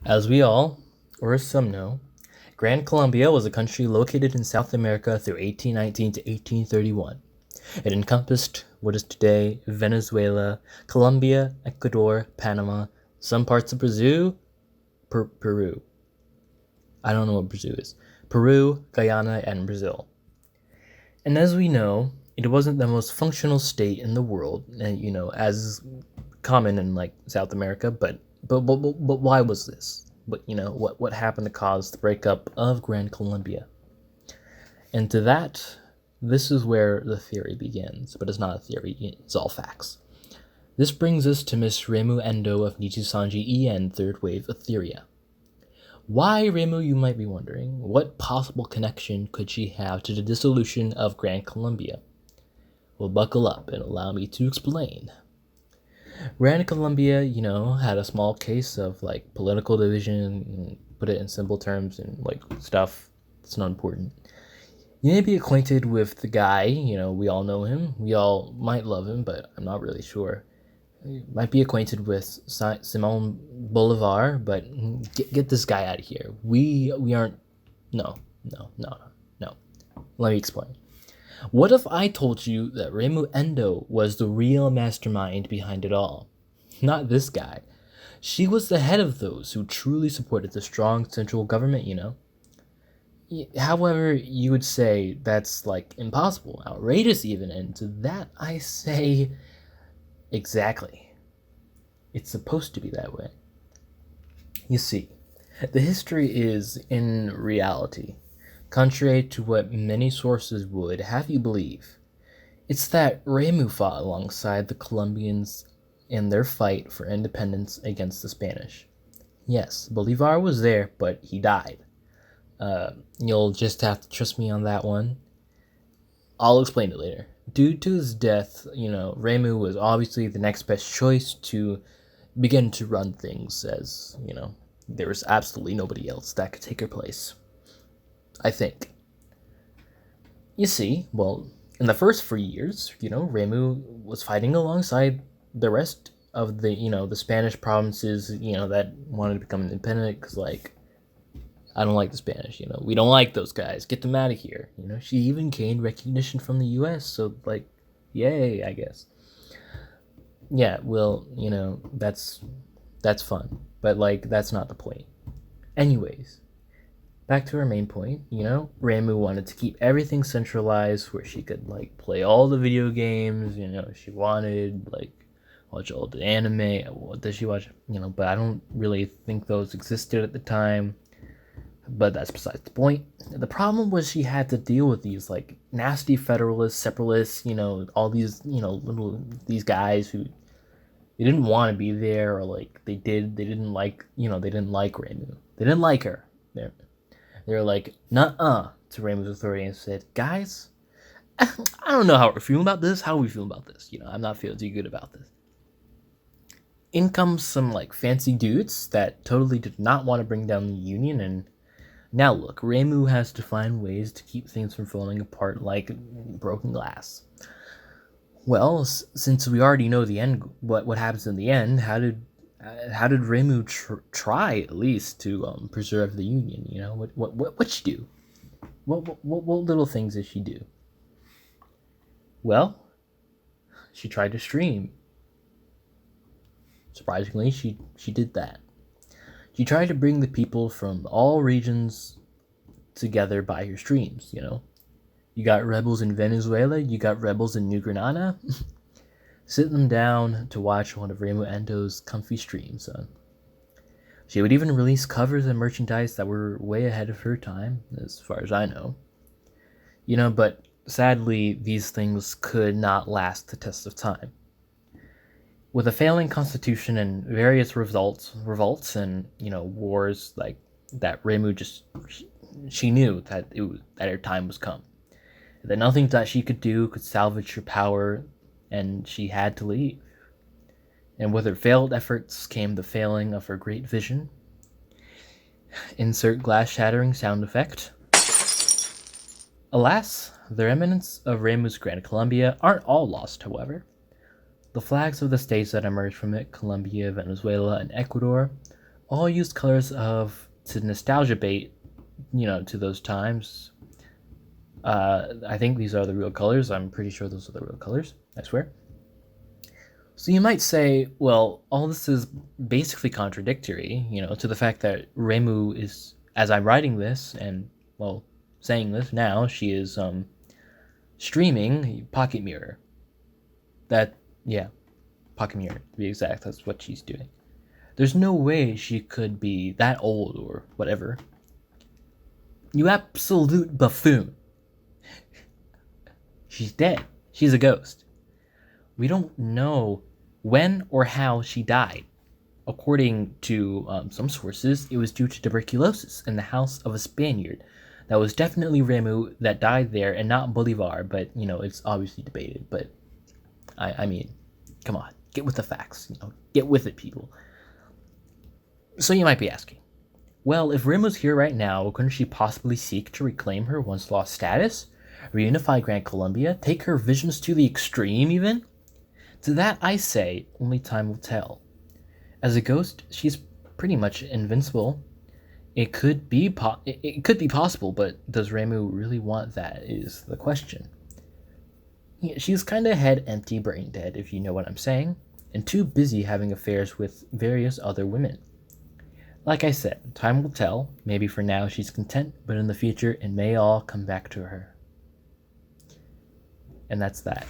As we all, or as some know, Gran Colombia was a country located in South America through 1819 to 1831. It encompassed what is today Venezuela, Colombia, Ecuador, Panama, some parts of Brazil, Peru. I don't know what Brazil is. Peru, Guyana, and Brazil. And as we know, it wasn't the most functional state in the world, and as common in like South America. But why was this? What happened to cause the breakup of Gran Colombia? And to that, this is where the theory begins. But it's not a theory; it's all facts. This brings us to Miss Reimu Endou of Nichisanji En Third Wave Etheria. Why Reimu, you might be wondering? What possible connection could she have to the dissolution of Gran Colombia? Well, buckle up and allow me to explain. Gran Colombia, had a small case of like political division, put it in simple terms and like stuff that's not important. You may be acquainted with the guy, we all know him. We all might love him, but I'm not really sure. You might be acquainted with Simon Bolivar, but get this guy out of here. We aren't. No. Let me explain. What if I told you that Reimu Endou was the real mastermind behind it all? Not this guy. She was the head of those who truly supported the strong central government. However, you would say that's like impossible, outrageous even, and to that I say exactly. It's supposed to be that way. You see, the history is, in reality, contrary to what many sources would have you believe. It's that Reimu fought alongside the Colombians in their fight for independence against the Spanish. Yes, Bolivar was there, but he died. You'll just have to trust me on that one. I'll explain it later. Due to his death, Reimu was obviously the next best choice to begin to run things, as, there was absolutely nobody else that could take her place. I think. You see, well, in the first 3 years, Reimu was fighting alongside the rest of the Spanish provinces, that wanted to become independent, because, like, I don't like the Spanish, we don't like those guys, get them out of here, she even gained recognition from the US, so, like, yay, I guess. Yeah, well, that's fun, but, like, that's not the point. Anyways, back to our main point, Reimu wanted to keep everything centralized where she could, like, play all the video games, she wanted, like, watch all the anime. What does she watch? But I don't really think those existed at the time. But that's besides the point. The problem was she had to deal with these, like, nasty federalists, separatists, all these, these guys who they didn't want to be there, or, like, they didn't like, they didn't like Reimu. They didn't like her. They're like, nuh-uh, to Reimu's authority, and said, guys, I don't know how we're feeling about this. How are we feeling about this? I'm not feeling too good about this. In comes some, like, fancy dudes that totally did not want to bring down the Union, and now look, Reimu has to find ways to keep things from falling apart like broken glass. Well, since we already know the end, what happens in the end, how did Reimu try at least to preserve the Union? What she do? What little things did she do? Well, she tried to stream. Surprisingly, she did that. She tried to bring the people from all regions together by her streams. You got rebels in Venezuela, you got rebels in New Granada. Sit them down to watch one of Reimu Endou's comfy streams. She would even release covers and merchandise that were way ahead of her time, as far as I know. But sadly, these things could not last the test of time. With a failing constitution and various revolts and wars like that, Reimu she knew that that her time was come, that nothing that she could do could salvage her power, and she had to leave. And with her failed efforts came the failing of her great vision. Insert glass shattering sound effect. Alas, the remnants of Reimu's Gran Colombia aren't all lost, however. The flags of the states that emerged from it, Colombia, Venezuela, and Ecuador, all used colors of to nostalgia bait, to those times. I think these are the real colors. I'm pretty sure those are the real colors. I swear. So you might say, well, all this is basically contradictory, to the fact that Reimu is, as I'm writing this and, well, saying this now, she is streaming Pocket Mirror. That, yeah, Pocket Mirror, to be exact, that's what she's doing. There's no way she could be that old or whatever. You absolute buffoon. She's dead. She's a ghost. We don't know when or how she died. According to some sources, it was due to tuberculosis in the house of a Spaniard. That was definitely Reimu that died there and not Bolivar, but, it's obviously debated. But, I mean, come on, get with the facts, get with it, people. So you might be asking, well, if Reimu's here right now, couldn't she possibly seek to reclaim her once lost status? Reunify Gran Colombia? Take her visions to the extreme, even? To that I say, only time will tell. As a ghost, she's pretty much invincible. It could be possible, but does Reimu really want that is the question. Yeah, she's kind of head empty, brain dead, if you know what I'm saying, and too busy having affairs with various other women. Like I said, time will tell. Maybe for now she's content, but in the future it may all come back to her. And that's that.